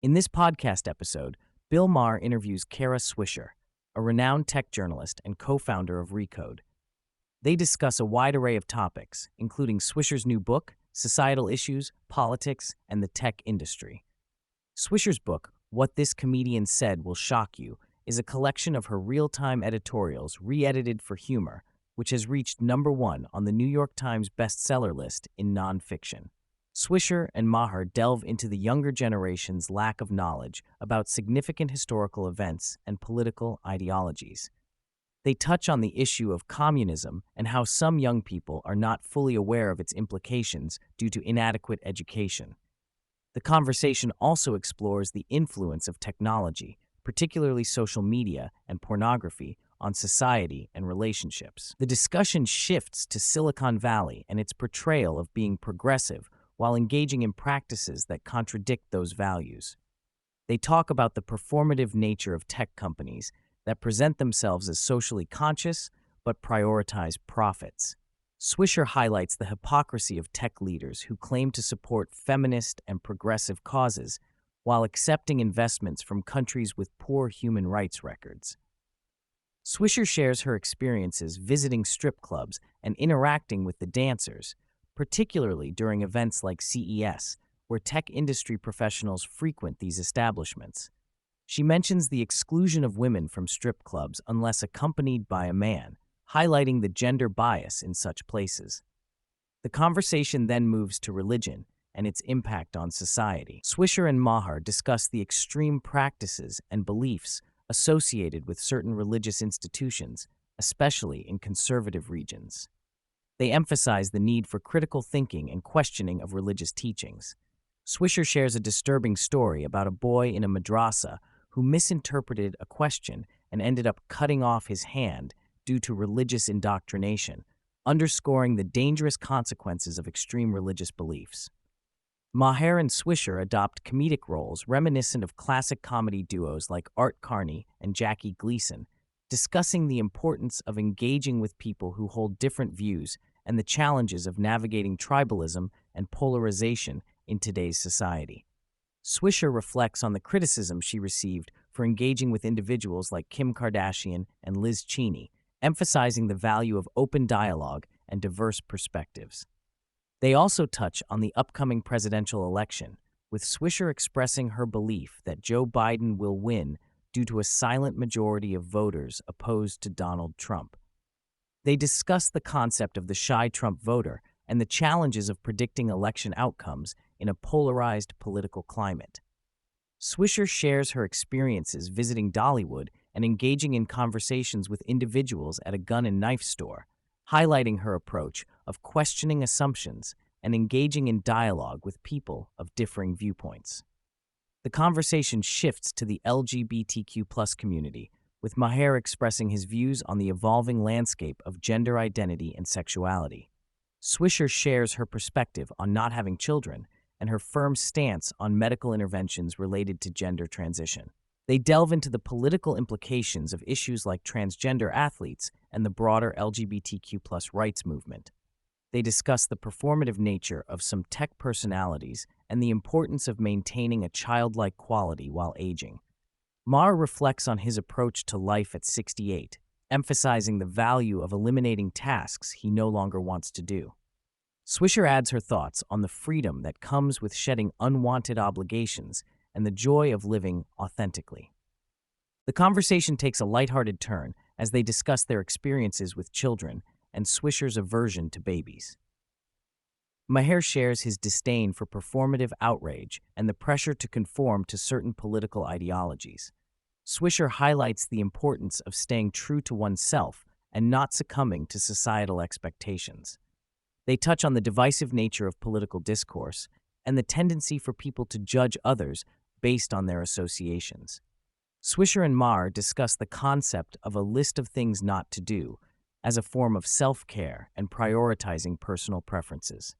In this podcast episode, Bill Maher interviews Kara Swisher, a renowned tech journalist and co-founder of Recode. They discuss a wide array of topics, including Swisher's new book, societal issues, politics, and the tech industry. Swisher's book, What This Comedian Said Will Shock You, is a collection of her real-time editorials re-edited for humor, which has reached #1 on the New York Times bestseller list in nonfiction. Swisher and Maher delve into the younger generation's lack of knowledge about significant historical events and political ideologies. They touch on the issue of communism and how some young people are not fully aware of its implications due to inadequate education. The conversation also explores the influence of technology, particularly social media and pornography, on society and relationships. The discussion shifts to Silicon Valley and its portrayal of being progressive while engaging in practices that contradict those values. They talk about the performative nature of tech companies that present themselves as socially conscious but prioritize profits. Swisher highlights the hypocrisy of tech leaders who claim to support feminist and progressive causes while accepting investments from countries with poor human rights records. Swisher shares her experiences visiting strip clubs and interacting with the dancers, particularly during events like CES, where tech industry professionals frequent these establishments. She mentions the exclusion of women from strip clubs unless accompanied by a man, highlighting the gender bias in such places. The conversation then moves to religion and its impact on society. Swisher and Maher discuss the extreme practices and beliefs associated with certain religious institutions, especially in conservative regions. They emphasize the need for critical thinking and questioning of religious teachings. Swisher shares a disturbing story about a boy in a madrasa who misinterpreted a question and ended up cutting off his hand due to religious indoctrination, underscoring the dangerous consequences of extreme religious beliefs. Maher and Swisher adopt comedic roles reminiscent of classic comedy duos like Art Carney and Jackie Gleason, discussing the importance of engaging with people who hold different views and the challenges of navigating tribalism and polarization in today's society. Swisher reflects on the criticism she received for engaging with individuals like Kim Kardashian and Liz Cheney, emphasizing the value of open dialogue and diverse perspectives. They also touch on the upcoming presidential election, with Swisher expressing her belief that Joe Biden will win due to a silent majority of voters opposed to Donald Trump. They discuss the concept of the shy Trump voter and the challenges of predicting election outcomes in a polarized political climate. Swisher shares her experiences visiting Dollywood and engaging in conversations with individuals at a gun and knife store, highlighting her approach of questioning assumptions and engaging in dialogue with people of differing viewpoints. The conversation shifts to the LGBTQ+ community, with Maher expressing his views on the evolving landscape of gender identity and sexuality. Swisher shares her perspective on not having children and her firm stance on medical interventions related to gender transition. They delve into the political implications of issues like transgender athletes and the broader LGBTQ+ rights movement. They discuss the performative nature of some tech personalities and the importance of maintaining a childlike quality while aging. Maher reflects on his approach to life at 68, emphasizing the value of eliminating tasks he no longer wants to do. Swisher adds her thoughts on the freedom that comes with shedding unwanted obligations and the joy of living authentically. The conversation takes a lighthearted turn as they discuss their experiences with children and Swisher's aversion to babies. Maher shares his disdain for performative outrage and the pressure to conform to certain political ideologies. Swisher highlights the importance of staying true to oneself and not succumbing to societal expectations. They touch on the divisive nature of political discourse and the tendency for people to judge others based on their associations. Swisher and Maher discuss the concept of a list of things not to do as a form of self-care and prioritizing personal preferences.